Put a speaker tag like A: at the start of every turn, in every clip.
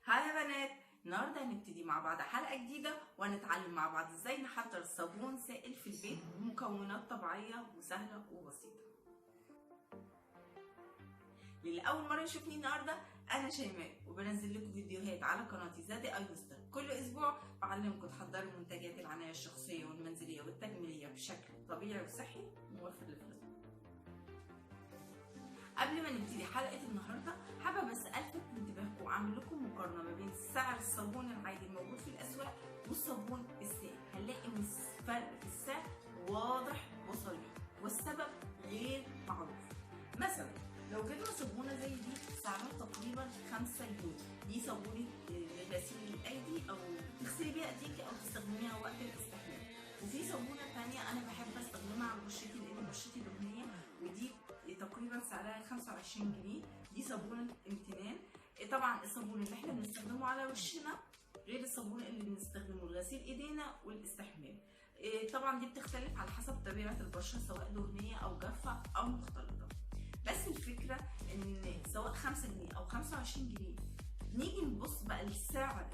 A: هاي يا بنات، النهارده هنبتدي مع بعض حلقه جديده وهنتعلم مع بعض ازاي نحضر صابون سائل في البيت بمكونات طبيعيه وسهله وبسيطه. للي اول مره يشوفني النهارده، انا شيماء وبنزل لكم فيديوهات على قناتي زادي ايوستر. كل اسبوع بعلمكم تحضروا منتجات العنايه الشخصيه والمنزليه والتجميليه بشكل طبيعي وصحي وموفر للفلوس. قبل ما نبتدي حلقه النهارده، حابه بس الفت انتباهكم واعمل لكم مقارنه ما بين سعر الصابون العادي الموجود في الاسواق والصابون السائل. هنلاقي ان الفرق في السعر واضح وصريح والسبب غير معروف. مثلا لو جبنا صابونه زي دي سعرها تقريبا 5 جنيه، دي صابونه غسيل الايدي او تغسلي بيها ايديكي او تستخدميها وقت الاستحمام. وفي صابونه ثانيه انا بحب استخدمها على بشرتي لان بشرتي دهنيه، ودي تقريبا سعرها 25 جنيه، دي صابونه امتنان. طبعا الصابون اللي احنا بنستخدمه على وشنا غير الصابون اللي بنستخدمه لغسيل ايدينا والاستحمام. طبعا دي بتختلف على حسب طبيعه البشره، سواء دهنيه او جافه او مختلطه. بس الفكره ان سواء 5 جنيه او 25 جنيه، نيجي نبص بقى لسعر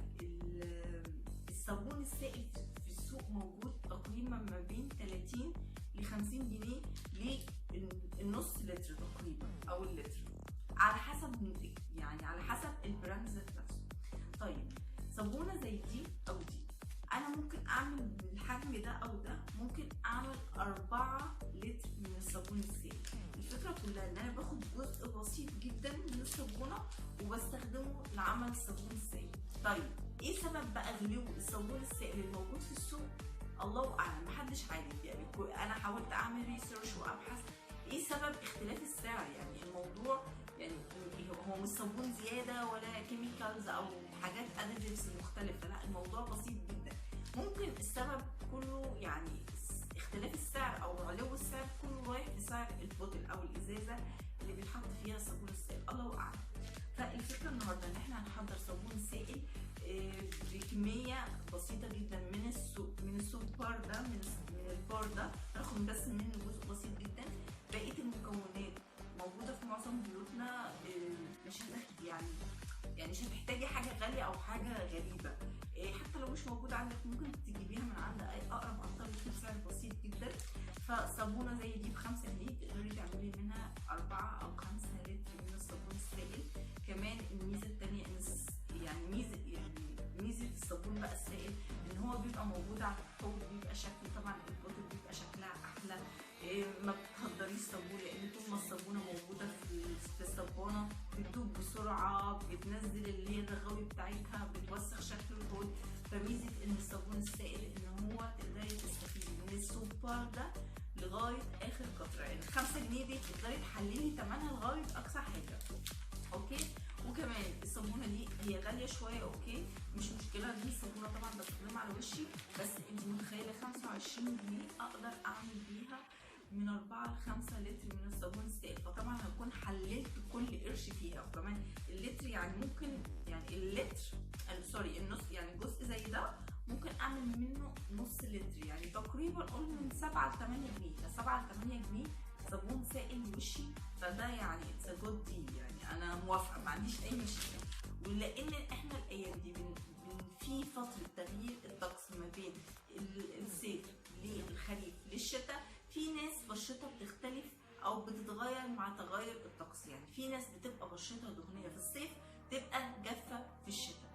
A: الصابون السائل في السوق موجود تقريبا ما بين 30 ل 50 جنيه للنص لتر تقريبا او اللتر، على حسب على حسب البراند ذات نفسه. طيب صابونه زي دي او دي، انا ممكن اعمل بالحجم ده او ده، ممكن اعمل 4 لتر من الصابون السائل. الفكره كلها ان انا باخد جزء بسيط جدا من الصابونه وبستخدمه لعمل الصابون السائل. طيب ايه سبب بقى غلو الصابون السائل الموجود في السوق؟ الله اعلم، محدش عارف. يعني انا حاولت اعمل ريسيرش وابحث ايه سبب اختلاف السعر. يعني الموضوع هو مش صابون زياده ولا كيميكالز او حاجات اديتيفز مختلفه، لا الموضوع بسيط جدا. ممكن السبب كله اختلاف السعر او علو السعر كله رايح في سعر البوتل او الازازه اللي بيتحط فيها الصابون السائل، الله اعلم. فالفكره النهارده ان احنا هنحضر صابون سائل بكميه بسيطه جدا من السوب بار ده، من البار ده هناخد بس منه جزء بسيط جدا. بقيه المكونات موجوده في معظم بيوتنا، مش يعني مش هتحتاجي حاجه غاليه او حاجه غريبه. حتى لو مش موجوده عندك ممكن تجيبيها من عند اي اقرب عطار بسعر بسيط جدا. فصابونه زي دي ب5 جنيه تقدري تعملي منها 4 أو 5 لتر من الصابون السائل. كمان الميزه الثانيه ميزه الصابون بقى السائل ان هو بيبقى موجود على الحوض، بيبقى شكله طبعا البوتل بيبقى شكلها احلى. ما بتهدريش صابون لان طول ما الصابونه موجوده في الصابونه بتدوب بسرعه، بتنزل اللي هي الرغاوي بتاعتها، بتوسخ شكل الحوض. فميزه ان الصابون السائل ان هو تقدري تستفيدي من السوبر ده لغايه اخر قطره. يعني 5 جنيه دي تقدري تحللي ثمنها لغايه اقصى حاجه. اوكي. وكمان الصابونه دي هي غاليه شويه، اوكي مش مشكله، دي الصابونه طبعا بستخدمها على وشي، بس انت متخيله 25 جنيه اقدر اعمل بيها من 4 ل 5 لتر من الصابون السائل. فطبعا هكون حللت كل قرش فيها. وكمان اللتر يعني ممكن النص، يعني جزء زي ده ممكن اعمل منه نص لتر، يعني تقريبا قول من 7 ل 8 جنيه. 7 ل 8 جنيه صابون سائل لوشي، فده يعني اتس جود ديل. يعني انا موافقه، ما عنديش اي مشكله. ولان احنا الايام دي في فتره تغيير الطقس ما بين الصيف للخريف للشتاء، في ناس بشرتها بتختلف او بتتغير مع تغير الطقس. يعني في ناس بتبقى بشرتها دهنيه في الصيف تبقى جافه في الشتاء.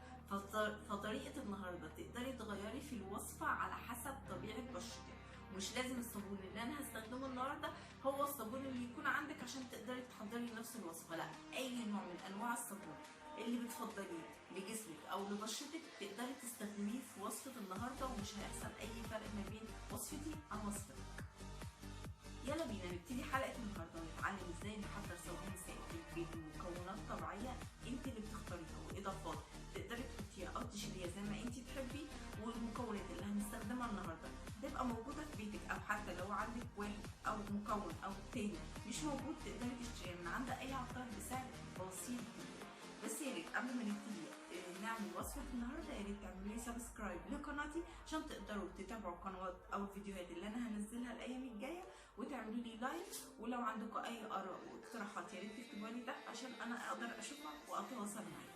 A: فطريقه النهارده تقدري تغيري في الوصفه على حسب طبيعه بشرتك. مش لازم الصابون اللي انا هستخدمه النهارده هو الصابون اللي يكون عندك عشان تقدري تحضري نفس الوصفه، لا، اي نوع من انواع الصابون اللي بتفضليه لجسمك او لبشرتك تقدري تستخدميه في وصفه النهارده، ومش هيحصل اي فرق ما بين وصفتي عن وصفتك. يلا بينا نبتدي حلقه النهارده ونتعلم ازاي نحضر صابون سائل في البيت بمكونات طبيعيه انت اللي بتختاريها، واضافات تقدري تحطيها او تشيليها زي ما انت تحبي. والمكونات اللي هنستخدمها النهارده تبقى موجوده في بيتك، او حتى لو عندك واحد او مكون او تاني مش موجود تقدري تشتريها من عند اي عطار بسعر بسيط جدا. بس يا ريت قبل ما نبتدي هنعمل وصفه النهارده. يا ريت تعملوا لي سبسكرايب لقناتي عشان تقدروا تتابعوا القنوات او الفيديوهات اللي انا هنزلها الايام الجايه، وتعملوا لي لايك. ولو عندكم اي اراء واقتراحات يا ريت تكتبوها لي تحت عشان انا اقدر اشوفها واتواصل معاكم.